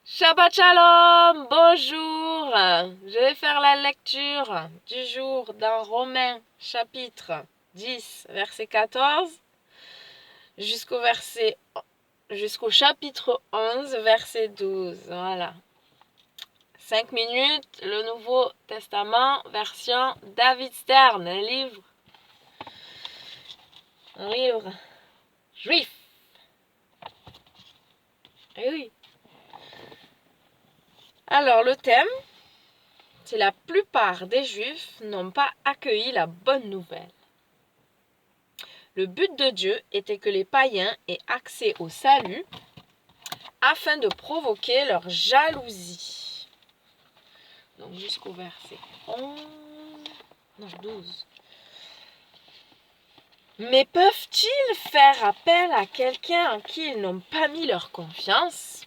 Shabbat Shalom, bonjour. Je vais faire la lecture du jour dans Romains chapitre 10, verset 14 jusqu'au chapitre 11, verset 12. Voilà. 5 minutes, le Nouveau Testament, version David Stern, un livre juif. Eh oui. Alors, le thème, c'est la plupart des Juifs n'ont pas accueilli la bonne nouvelle. Le but de Dieu était que les païens aient accès au salut afin de provoquer leur jalousie. Donc jusqu'au verset 12. Mais peuvent-ils faire appel à quelqu'un en qui ils n'ont pas mis leur confiance?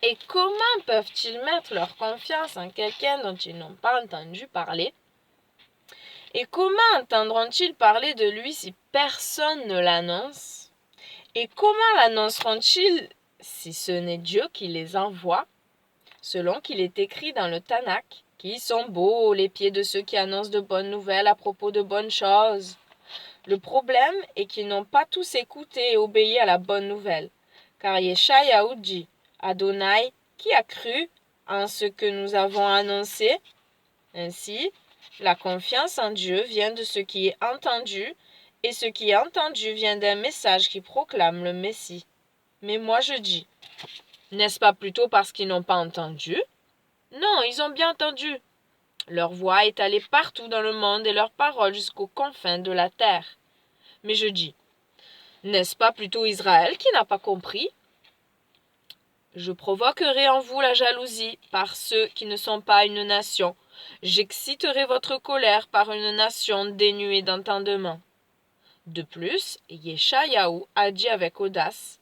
Et comment peuvent-ils mettre leur confiance en quelqu'un dont ils n'ont pas entendu parler? Et comment entendront-ils parler de lui si personne ne l'annonce? Et comment l'annonceront-ils si ce n'est Dieu qui les envoie? Selon qu'il est écrit dans le Tanakh, qui sont beaux les pieds de ceux qui annoncent de bonnes nouvelles à propos de bonnes choses. Le problème est qu'ils n'ont pas tous écouté et obéi à la bonne nouvelle. Car Yeshayahu dit, Adonai, qui a cru en ce que nous avons annoncé? Ainsi, la confiance en Dieu vient de ce qui est entendu, et ce qui est entendu vient d'un message qui proclame le Messie. Mais moi je dis, n'est-ce pas plutôt parce qu'ils n'ont pas entendu? Non, ils ont bien entendu. Leur voix est allée partout dans le monde et leur parole jusqu'aux confins de la terre. Mais je dis, n'est-ce pas plutôt Israël qui n'a pas compris? Je provoquerai en vous la jalousie par ceux qui ne sont pas une nation. J'exciterai votre colère par une nation dénuée d'entendement. De plus, Yeshayahu a dit avec audace,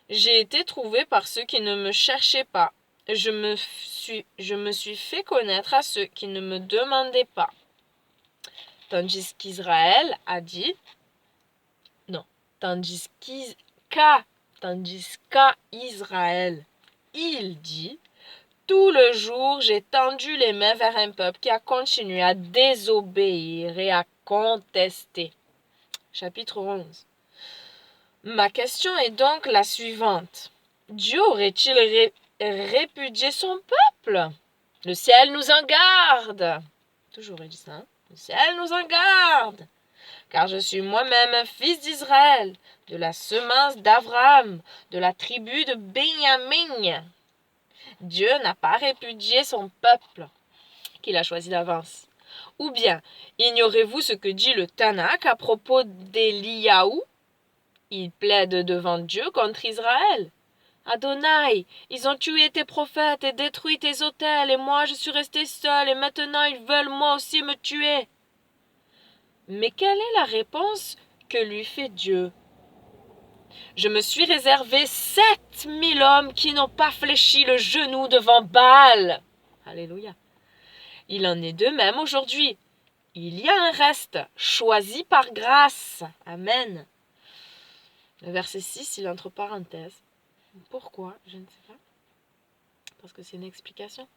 j'ai été trouvé par ceux qui ne me cherchaient pas. Je me suis fait connaître à ceux qui ne me demandaient pas. Tandis qu'Israël a dit, non, tandis qu'à Israël, il dit, tout le jour j'ai tendu les mains vers un peuple qui a continué à désobéir et à contester. Chapitre 11. Ma question est donc la suivante. Dieu aurait-il répudié son peuple? Le ciel nous en garde. Toujours il dit ça. Hein? Le ciel nous en garde. Car je suis moi-même un fils d'Israël, de la semence d'Abraham, de la tribu de Benjamin. Dieu n'a pas répudié son peuple qu'il a choisi d'avance. Ou bien, ignorez-vous ce que dit le Tanakh à propos d'Eliyahu? Il plaide devant Dieu contre Israël. Adonai, ils ont tué tes prophètes et détruit tes autels, et moi je suis resté seul, et maintenant ils veulent moi aussi me tuer. Mais quelle est la réponse que lui fait Dieu? Je me suis réservé 7000 hommes qui n'ont pas fléchi le genou devant Baal. Alléluia. Il en est de même aujourd'hui. Il y a un reste, choisi par grâce. Amen. Le verset 6, il est entre parenthèses. Pourquoi? Je ne sais pas. Parce que c'est une explication.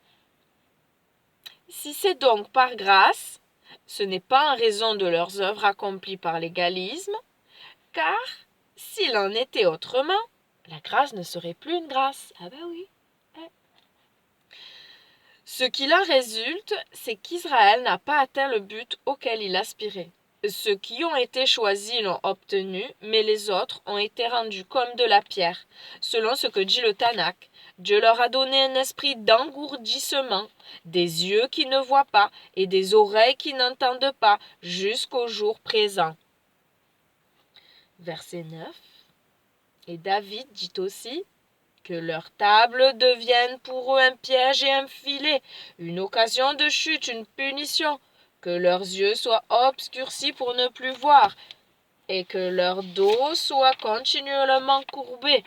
Si c'est donc par grâce, ce n'est pas en raison de leurs œuvres accomplies par légalisme, car s'il en était autrement, la grâce ne serait plus une grâce. Ah ben oui. Ce qu'il en résulte, c'est qu'Israël n'a pas atteint le but auquel il aspirait. Ceux qui ont été choisis l'ont obtenu, mais les autres ont été rendus comme de la pierre. Selon ce que dit le Tanakh, Dieu leur a donné un esprit d'engourdissement, des yeux qui ne voient pas et des oreilles qui n'entendent pas jusqu'au jour présent. Verset 9. Et David dit aussi que leurs tables deviennent pour eux un piège et un filet, une occasion de chute, une punition, que leurs yeux soient obscurcis pour ne plus voir, et que leur dos soit continuellement courbé.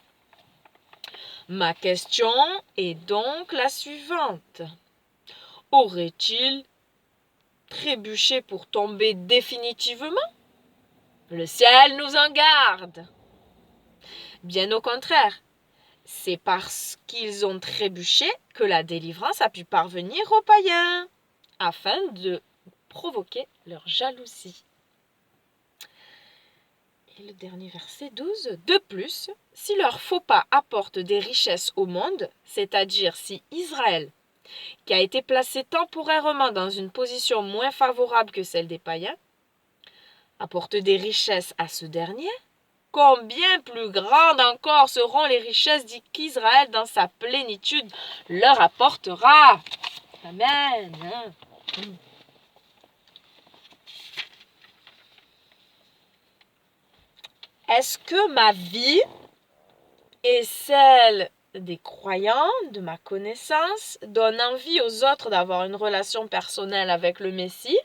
Ma question est donc la suivante. Aurait-il trébuché pour tomber définitivement? Le ciel nous en garde. Bien au contraire. C'est parce qu'ils ont trébuché que la délivrance a pu parvenir aux païens, afin de provoquer leur jalousie. Et le dernier verset 12. De plus, si leur faux pas apporte des richesses au monde, c'est-à-dire si Israël, qui a été placé temporairement dans une position moins favorable que celle des païens, apporte des richesses à ce dernier, combien plus grandes encore seront les richesses qu'Israël dans sa plénitude leur apportera. Amen. Est-ce que ma vie et celle des croyants, de ma connaissance, donne envie aux autres d'avoir une relation personnelle avec le Messie?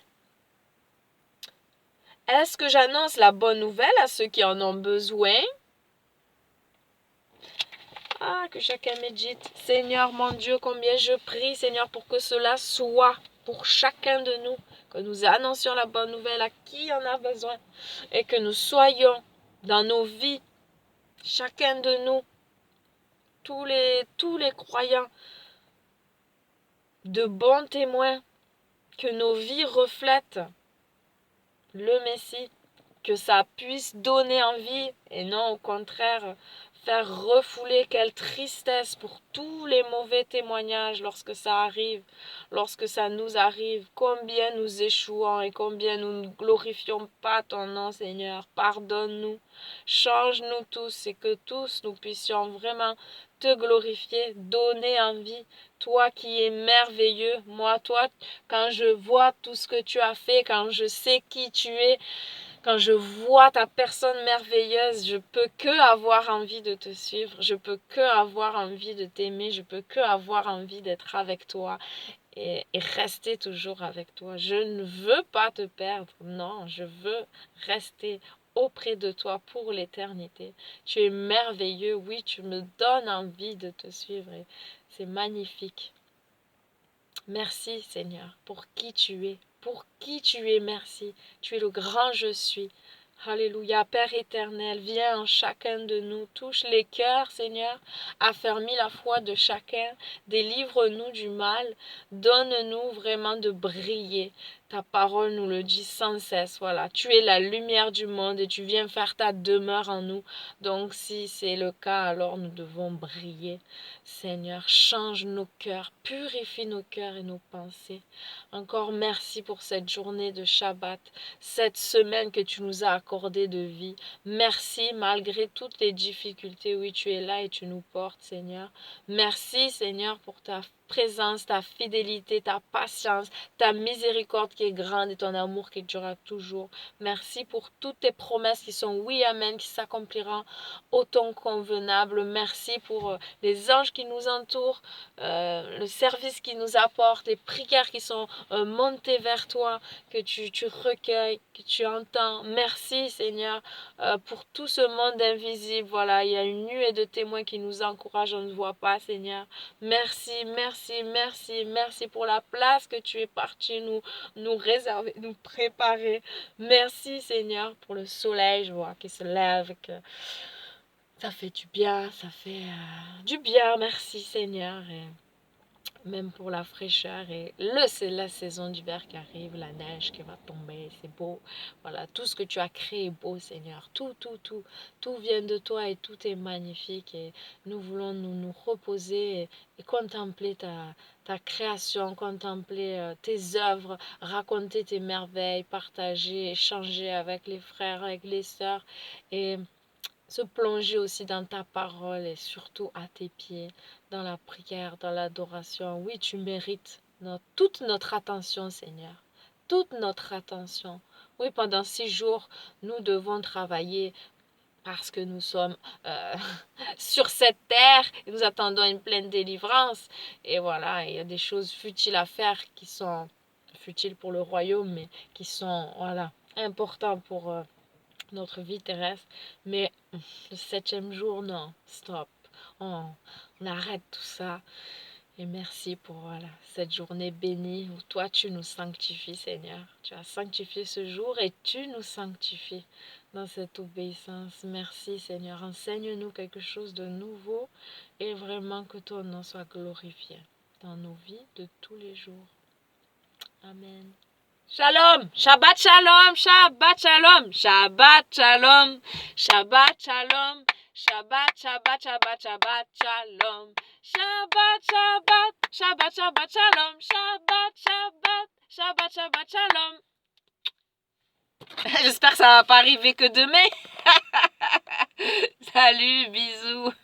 Est-ce que j'annonce la bonne nouvelle à ceux qui en ont besoin? Ah, que chacun médite. Seigneur mon Dieu, combien je prie, Seigneur, pour que cela soit pour chacun de nous, que nous annoncions la bonne nouvelle à qui en a besoin et que nous soyons dans nos vies, chacun de nous, tous les croyants, de bons témoins, que nos vies reflètent le Messie, que ça puisse donner envie et non au contraire faire refouler. Quelle tristesse pour tous les mauvais témoignages lorsque ça arrive, lorsque ça nous arrive, combien nous échouons et combien nous ne glorifions pas ton nom, Seigneur. Pardonne-nous, change-nous tous et que tous nous puissions vraiment te glorifier, donner envie, toi qui es merveilleux, moi, toi, quand je vois tout ce que tu as fait, quand je sais qui tu es, quand je vois ta personne merveilleuse, je peux que avoir envie de te suivre, je peux que avoir envie de t'aimer, je peux que avoir envie d'être avec toi et rester toujours avec toi. Je ne veux pas te perdre, non, je veux rester auprès de toi pour l'éternité. Tu es merveilleux, oui, tu me donnes envie de te suivre et c'est magnifique. Merci Seigneur pour qui tu es, merci. Tu es le grand je suis. Alléluia, Père éternel, viens en chacun de nous, touche les cœurs, Seigneur, affermis la foi de chacun, délivre-nous du mal, donne-nous vraiment de briller. Ta parole nous le dit sans cesse, voilà, tu es la lumière du monde et tu viens faire ta demeure en nous. Donc si c'est le cas, alors nous devons briller. Seigneur, change nos cœurs, purifie nos cœurs et nos pensées. Encore merci pour cette journée de Shabbat, cette semaine que tu nous as accordée de vie. Merci malgré toutes les difficultés. Oui, tu es là et tu nous portes, Seigneur. Merci, Seigneur, pour ta présence, ta fidélité, ta patience, ta miséricorde qui est grande et ton amour qui durera toujours. Merci pour toutes tes promesses qui sont oui, amen, qui s'accompliront au temps convenable. Merci pour les anges qui nous entourent, le service qui nous apporte, les prières qui sont montées vers toi, que tu recueilles, que tu entends. Merci Seigneur pour tout ce monde invisible. Voilà, il y a une nuée de témoins qui nous encouragent, on ne voit pas Seigneur. Merci, merci, merci, merci pour la place que tu es parti nous réserver, nous préparer. Merci Seigneur pour le soleil, je vois, qui se lève, que ça fait du bien, ça fait du bien. Merci Seigneur. Et même pour la fraîcheur et c'est la saison d'hiver qui arrive, la neige qui va tomber, c'est beau. Voilà, tout ce que tu as créé est beau, Seigneur. Tout vient de toi et tout est magnifique. Et nous voulons nous reposer et contempler ta création, contempler tes œuvres, raconter tes merveilles, partager, échanger avec les frères, avec les sœurs et se plonger aussi dans ta parole et surtout à tes pieds, dans la prière, dans l'adoration. Oui, tu mérites toute notre attention, Seigneur. Toute notre attention. Oui, pendant 6 jours, nous devons travailler parce que nous sommes sur cette terre et nous attendons une pleine délivrance. Et voilà, il y a des choses futiles à faire qui sont futiles pour le royaume, mais qui sont, voilà, importantes pour notre vie terrestre. Mais le 7e jour, non, stop. On arrête tout ça Et merci pour cette journée bénie où toi tu nous sanctifies, Seigneur. Tu as sanctifié ce jour et tu nous sanctifies dans cette obéissance. Merci, Seigneur. Enseigne-nous quelque chose de nouveau et vraiment que ton nom soit glorifié dans nos vies de tous les jours. Amen. Shalom, Shabbat Shalom, Shabbat Shalom, Shabbat Shalom, Shabbat Shalom, Shabbat, Shabbat, Shabbat, Shabbat Shalom, Shabbat, Shabbat, Shabbat, Shabbat Shalom, Shabbat, Shabbat, Shabbat, Shabbat Shalom. J'espère que ça va pas arriver que demain. Salut, bisous.